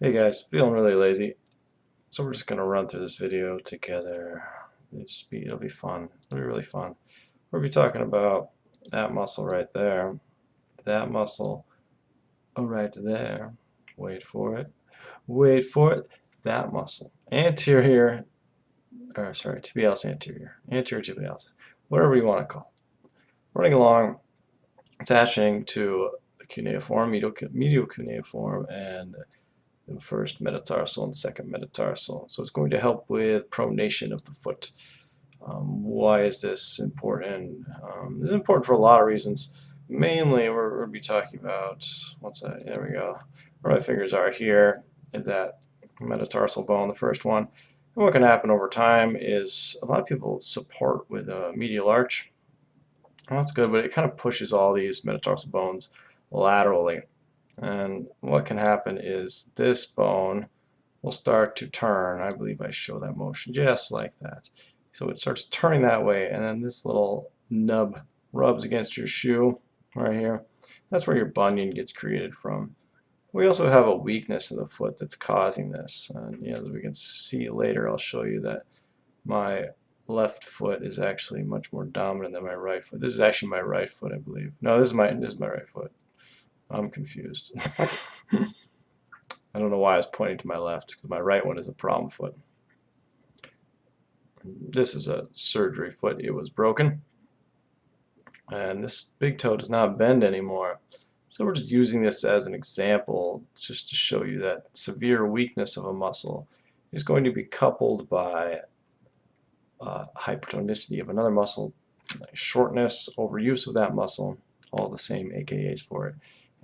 Hey guys, feeling really lazy, so we're just gonna run through this video together. It'll be fun. It'll be really fun. We'll be talking about that muscle right there, that muscle right there. Wait for it. Wait for it. That muscle. Anterior, or sorry, tibialis anterior. Anterior tibialis. Whatever you want to call it. Running along, attaching to the cuneiform, medial cuneiform, and the first metatarsal and second metatarsal. So it's going to help with pronation of the foot. Why is this important? It's important for a lot of reasons. Mainly, we're going to be talking about, there we go, where my fingers are here is that metatarsal bone, the first one. And what can happen over time is a lot of people support with a medial arch. Well, that's good, but it kind of pushes all these metatarsal bones laterally. And what can happen is this bone will start to turn. I believe I show that motion just like that. So it starts turning that way, and then this little nub rubs against your shoe right here. That's where your bunion gets created from. We also have a weakness in the foot that's causing this. And as we can see later, I'll show you that my left foot is actually much more dominant than my right foot. This is actually my right foot, I believe. No, this is my right foot. I'm confused. I don't know why I was pointing to my left, because my right one is a problem foot. This is a surgery foot. It was broken. And this big toe does not bend anymore. So we're just using this as an example just to show you that severe weakness of a muscle is going to be coupled by hypertonicity of another muscle, like shortness, overuse of that muscle, all the same AKAs for it.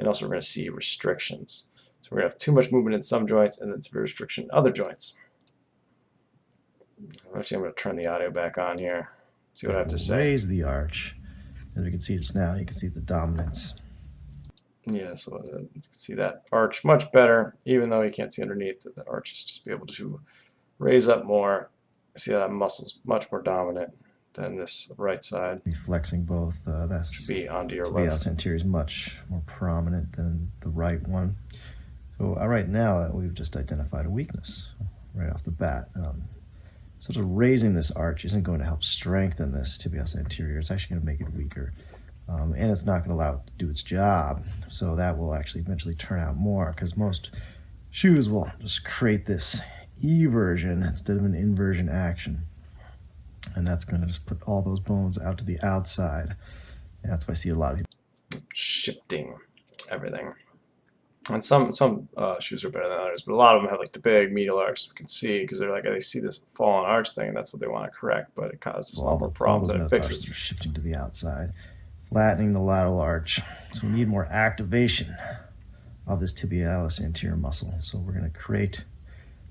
And also we're going to see restrictions. So we're going to have too much movement in some joints and then severe restriction in other joints. Actually, I'm going to turn the audio back on here, see what I have to say. Raise the arch. As we can see just now, you can see the dominance. Yeah, so you can see that arch much better, even though you can't see underneath it. The arch is just be able to raise up more. See how that muscle's much more dominant than this right side. Flexing both. That should be onto your left. left. The anterior is much more prominent than the right one. So right now we've just identified a weakness right off the bat. So just raising this arch isn't going to help strengthen this tibialis anterior. It's actually going to make it weaker. And it's not going to allow it to do its job. So that will actually eventually turn out more, because most shoes will just create this eversion instead of an inversion action. And that's going to just put all those bones out to the outside. And that's why I see a lot of people shifting everything. And some shoes are better than others, but a lot of them have like the big medial arch, so we can see, because they're like, they see this fallen arch thing, and that's what they want to correct, but it causes a lot more problems than it fixes. Shifting to the outside, flattening the lateral arch. So we need more activation of this tibialis anterior muscle. So we're going to create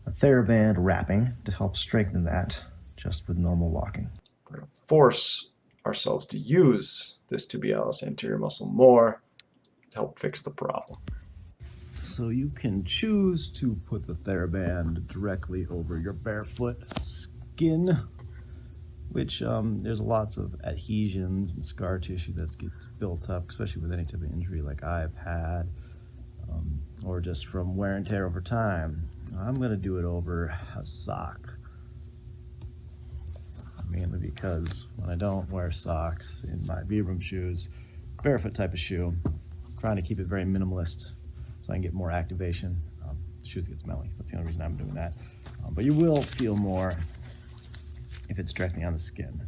a TheraBand wrapping to help strengthen that just with normal walking. We're going to force ourselves to use this tibialis anterior muscle more to help fix the problem. So you can choose to put the TheraBand directly over your barefoot skin, which there's lots of adhesions and scar tissue that gets built up, especially with any type of injury like I've had, or just from wear and tear over time. I'm going to do it over a sock, mainly because when I don't wear socks in my Vibram shoes, barefoot type of shoe, I'm trying to keep it very minimalist so I can get more activation. Shoes get smelly. That's the only reason I'm doing that. But you will feel more if it's directly on the skin.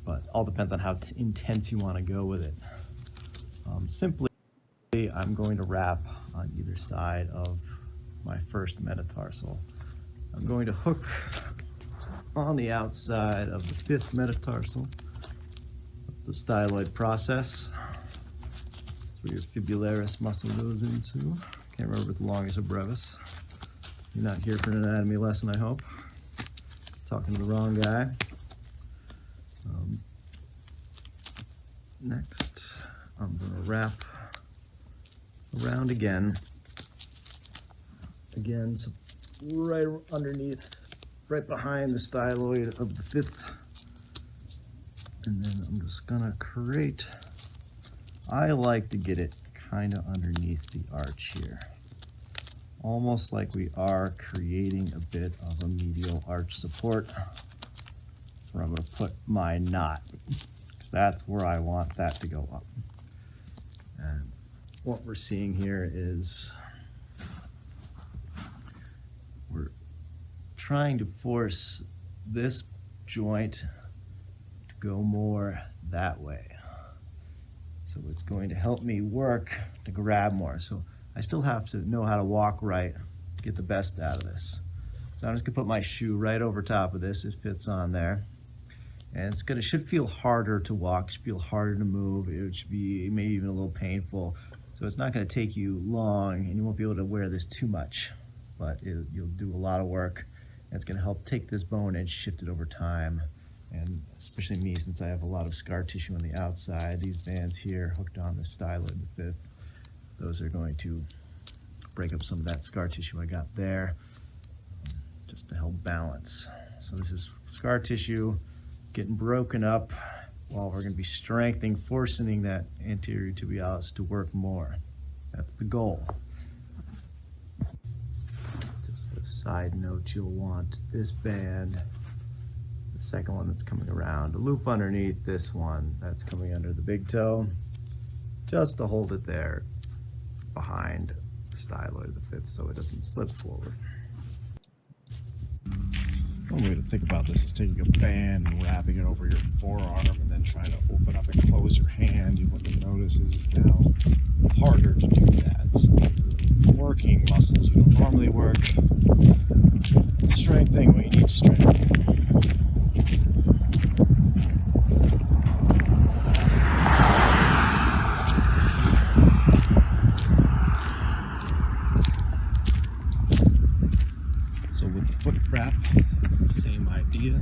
But all depends on how intense you want to go with it. Simply, I'm going to wrap on either side of my first metatarsal. I'm going to hook on the outside of the fifth metatarsal. That's the styloid process. That's where your fibularis muscle goes into. Can't remember if it's longus or brevis. You're not here for an anatomy lesson, I hope. Talking to the wrong guy. Next, I'm going to wrap around again. So right underneath, right behind the styloid of the fifth. And then I'm just going to create, I like to get it kind of underneath the arch here. almost like we are creating a bit of a medial arch support. That's where I'm going to put my knot, because that's where I want that to go up. And what we're seeing here is we're trying to force this joint to go more that way. So it's going to help me work to grab more. So I still have to know how to walk right to get the best out of this. So I'm just gonna put my shoe right over top of this. It fits on there. And it should feel harder to walk, it should feel harder to move. It should be maybe even a little painful. So it's not gonna take you long, and you won't be able to wear this too much, but you'll do a lot of work. And it's gonna help take this bone and shift it over time. And especially me, since I have a lot of scar tissue on the outside, these bands here hooked on the styloid, the fifth, those are going to break up some of that scar tissue I got there, just to help balance. So this is scar tissue getting broken up while we're going to be strengthening, forcing that anterior tibialis to work more. That's the goal. Just a side note, you'll want this band, the second one that's coming around, to loop underneath this one that's coming under the big toe, just to hold it there behind the styloid of the fifth so it doesn't slip forward. One way to think about this is taking a band and wrapping it over your forearm and then trying to open up and close your hand. What you'll notice is it's now harder to do that. So working muscles you don't normally work, strengthening what you need to strengthen. So with the foot wrap, it's the same idea.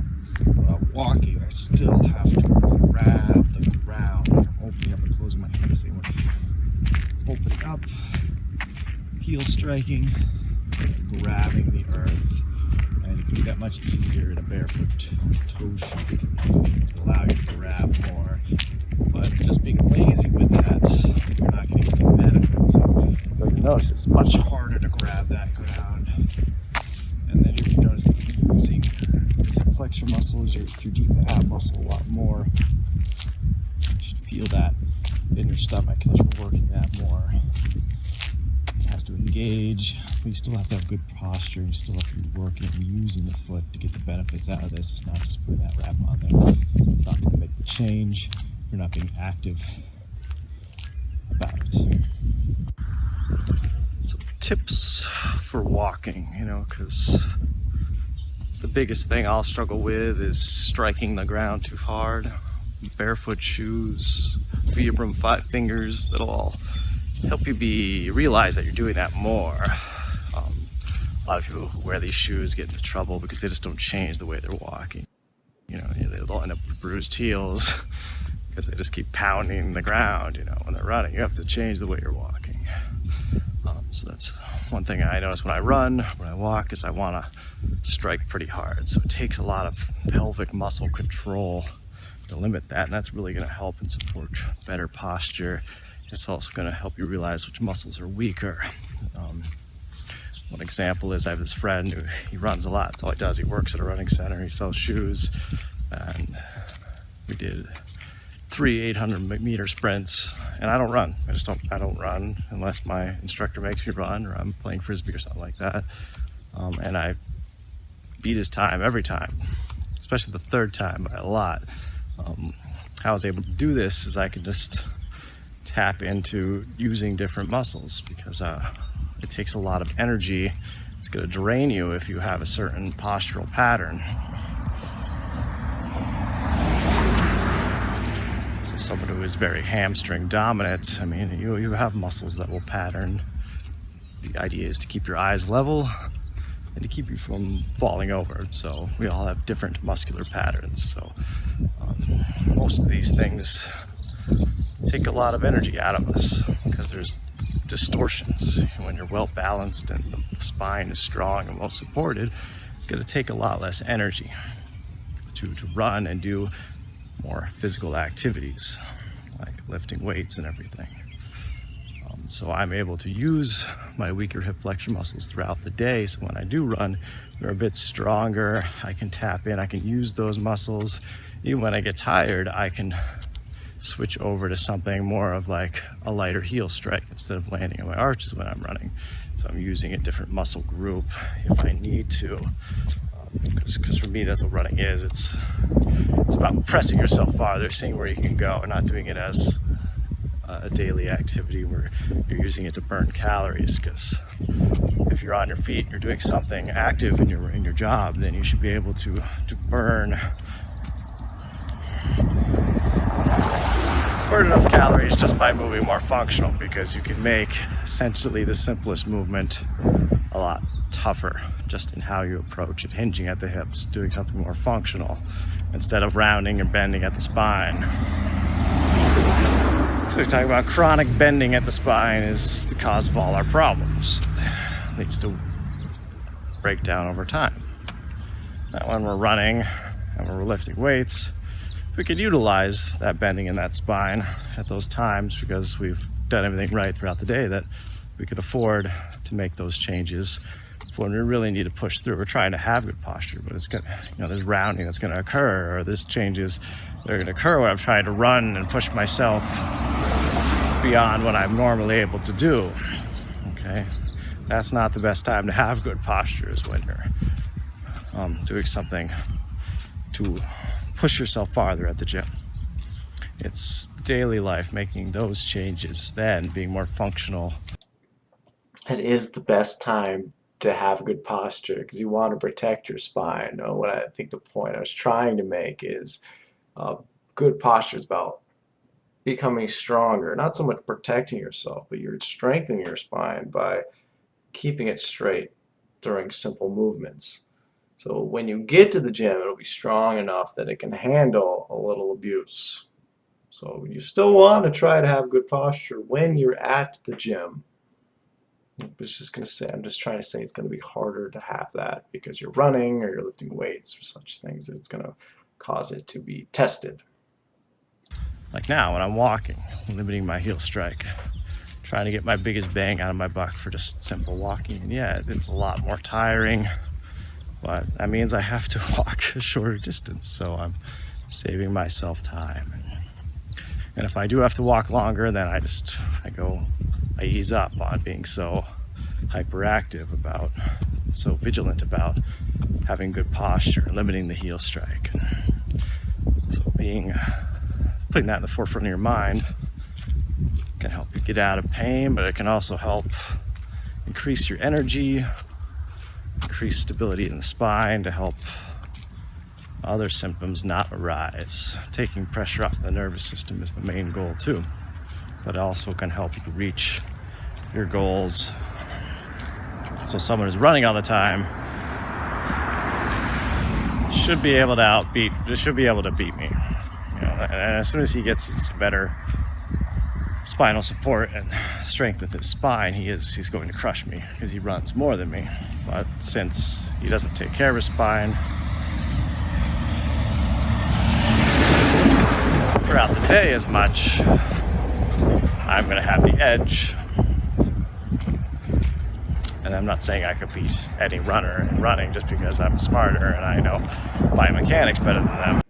While walking, I still have to grab the ground. I'm opening up and closing my hand, same way. Opening up, heel striking, grabbing the earth. And you can do that much easier in a barefoot toe shoe. It's going to allow you to grab more. But just being lazy with that, you're not getting the benefits. So you notice it's much harder to grab that ground. And then you can notice that you're using your flexor muscles, your deep ab muscle a lot more. You should feel that in your stomach that you're working that more. It has to engage, but you still have to have good posture. You still have to be working and using the foot to get the benefits out of this. It's not just putting that wrap on there. It's not going to make the change. You're not being active about it. So tips for walking, because the biggest thing I'll struggle with is striking the ground too hard. Barefoot shoes, Vibram 5 fingers, that'll all help you realize that you're doing that more. A lot of people who wear these shoes get into trouble because they just don't change the way they're walking. They'll end up with bruised heels because they just keep pounding the ground, when they're running. You have to change the way you're walking. So that's one thing I notice when I walk, is I want to strike pretty hard. So it takes a lot of pelvic muscle control to limit that, and that's really going to help and support better posture. It's also going to help you realize which muscles are weaker. One example is I have this friend who he runs a lot. That's all he does. He works at a running center. He sells shoes, and we did 3 800-meter sprints, and I don't run. I don't run unless my instructor makes me run, or I'm playing frisbee or something like that. And I beat his time every time, especially the third time by a lot. How I was able to do this is I could just tap into using different muscles, because it takes a lot of energy. It's going to drain you if you have a certain postural pattern. So someone who is very hamstring dominant, you have muscles that will pattern. The idea is to keep your eyes level and to keep you from falling over. So we all have different muscular patterns. So most of these things take a lot of energy out of us because there's distortions. When you're well balanced and the spine is strong and well supported, it's going to take a lot less energy to run and do more physical activities like lifting weights and everything. So I'm able to use my weaker hip flexor muscles throughout the day. So when I do run, they're a bit stronger. I can tap in, I can use those muscles. Even when I get tired, I can switch over to something more of like a lighter heel strike instead of landing on my arches when I'm running. So I'm using a different muscle group if I need to. Because for me, that's what running is. It's about pressing yourself farther, seeing where you can go, and not doing it as a daily activity where you're using it to burn calories. Because if you're on your feet and you're doing something active in your job, then you should be able to burn enough calories just by moving more functional, because you can make essentially the simplest movement a lot tougher just in how you approach it, hinging at the hips, doing something more functional instead of rounding and bending at the spine. So we're talking about chronic bending at the spine is the cause of all our problems. It leads to breakdown over time. Now when we're running and we're lifting weights, we can utilize that bending in that spine at those times because we've done everything right throughout the day that we could afford to make those changes when we really need to push through. We're trying to have good posture, but it's gonna, there's rounding that's gonna occur, or there's changes that are gonna occur when I'm trying to run and push myself beyond what I'm normally able to do. Okay, that's not the best time to have good posture, is when you're doing something to push yourself farther at the gym. It's daily life, making those changes, then being more functional. It is the best time to have good posture because you want to protect your spine. What I think the point I was trying to make is good posture is about becoming stronger, not so much protecting yourself, but you're strengthening your spine by keeping it straight during simple movements. So when you get to the gym, it'll be strong enough that it can handle a little abuse. So you still want to try to have good posture when you're at the gym. I'm just trying to say it's going to be harder to have that because you're running or you're lifting weights or such things. It's going to cause it to be tested. Like now when I'm walking, limiting my heel strike, trying to get my biggest bang out of my buck for just simple walking. And yeah, it's a lot more tiring, but that means I have to walk a shorter distance, so I'm saving myself time. And if I do have to walk longer, then I ease up on being so hyperactive so vigilant about having good posture, limiting the heel strike. So putting that in the forefront of your mind can help you get out of pain, but it can also help increase your energy, increase stability in the spine to help other symptoms not arise. Taking pressure off the nervous system is the main goal too, but it also can help you reach your goals. So someone who's running all the time should be able to beat me. And as soon as he gets some better spinal support and strength with his spine, he's going to crush me because he runs more than me. But since he doesn't take care of his spine throughout the day as much, I'm going to have the edge. And I'm not saying I could beat any runner in running just because I'm smarter and I know biomechanics better than them.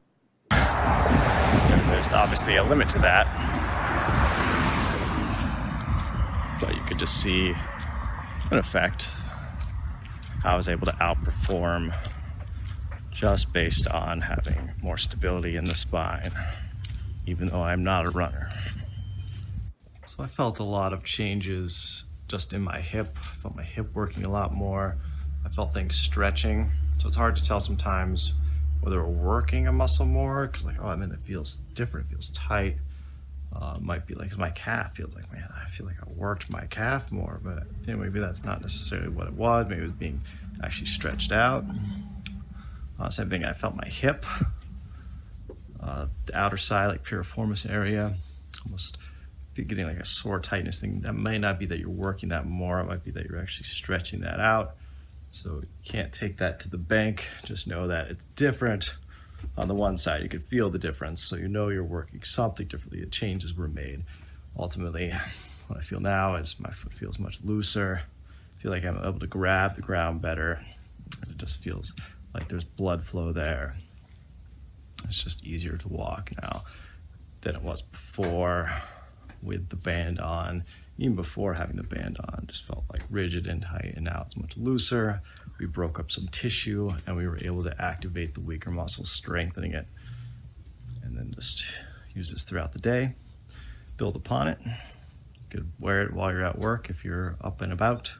There's obviously a limit to that. But you could just see, in effect, how I was able to outperform just based on having more stability in the spine, even though I'm not a runner. So I felt a lot of changes just in my hip. I felt my hip working a lot more. I felt things stretching. So it's hard to tell sometimes whether we're working a muscle more, because it feels different, it feels tight. It might be like, 'cause my calf feels like, man, I feel like I worked my calf more, but maybe that's not necessarily what it was. Maybe it was being actually stretched out. Same thing, I felt my hip, the outer side, like piriformis area, almost getting like a sore tightness thing. That may not be that you're working that more, it might be that you're actually stretching that out. So you can't take that to the bank, just know that it's different on the one side. You can feel the difference, so you know you're working something differently. The changes were made. Ultimately, what I feel now is my foot feels much looser. I feel like I'm able to grab the ground better. It just feels like there's blood flow there. It's just easier to walk now than it was before with the band on. Even before having the band on, just felt like rigid and tight, and now it's much looser. We broke up some tissue and we were able to activate the weaker muscle, strengthening it. And then just use this throughout the day, build upon it. You could wear it while you're at work if you're up and about,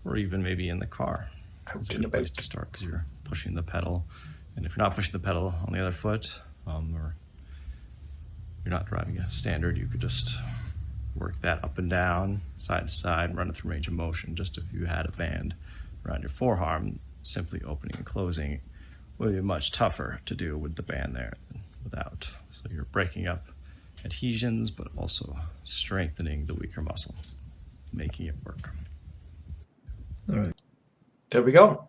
or even maybe in the car. It's a good place to start because you're pushing the pedal. And if you're not pushing the pedal on the other foot, or you're not driving a standard, you could just work that up and down, side to side, run it through range of motion. Just if you had a band around your forearm, simply opening and closing would be much tougher to do with the band there than without. So you're breaking up adhesions, but also strengthening the weaker muscle, making it work. All right. There we go.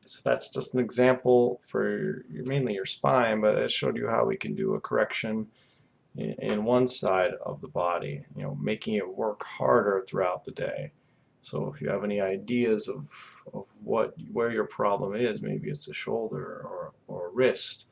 So that's just an example for mainly your spine, but it showed you how we can do a correction in one side of the body, making it work harder throughout the day. So if you have any ideas of where your problem is, maybe it's a shoulder or wrist.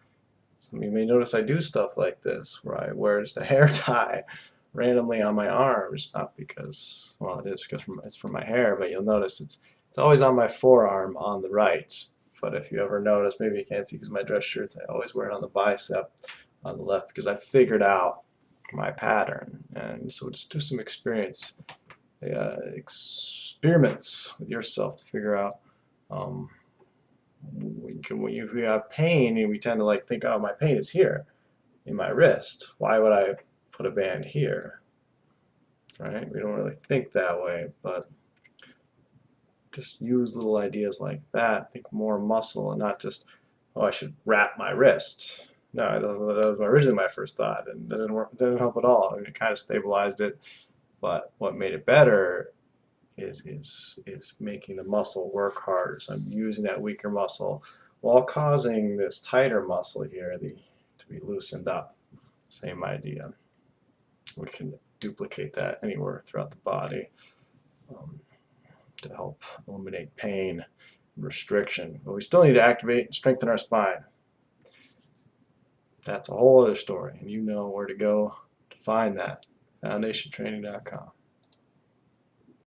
So you may notice I do stuff like this, where I wear just a hair tie randomly on my arms, not because, well, it is because it's for my hair, but you'll notice it's always on my forearm on the right. But if you ever notice, maybe you can't see because my dress shirts, I always wear it on the bicep on the left because I figured out my pattern. And so just do some experiments with yourself to figure out when you have pain, we tend to think, oh, my pain is here in my wrist. Why would I put a band here? Right? We don't really think that way, but just use little ideas like that. Think more muscle and not just, oh, I should wrap my wrist. No, that was originally my first thought, and it didn't help at all. I mean, it kind of stabilized it, but what made it better is making the muscle work harder. So I'm using that weaker muscle while causing this tighter muscle here to be loosened up. Same idea. We can duplicate that anywhere throughout the body to help eliminate pain and restriction. But we still need to activate and strengthen our spine. That's a whole other story, and you know where to go to find that. FoundationTraining.com.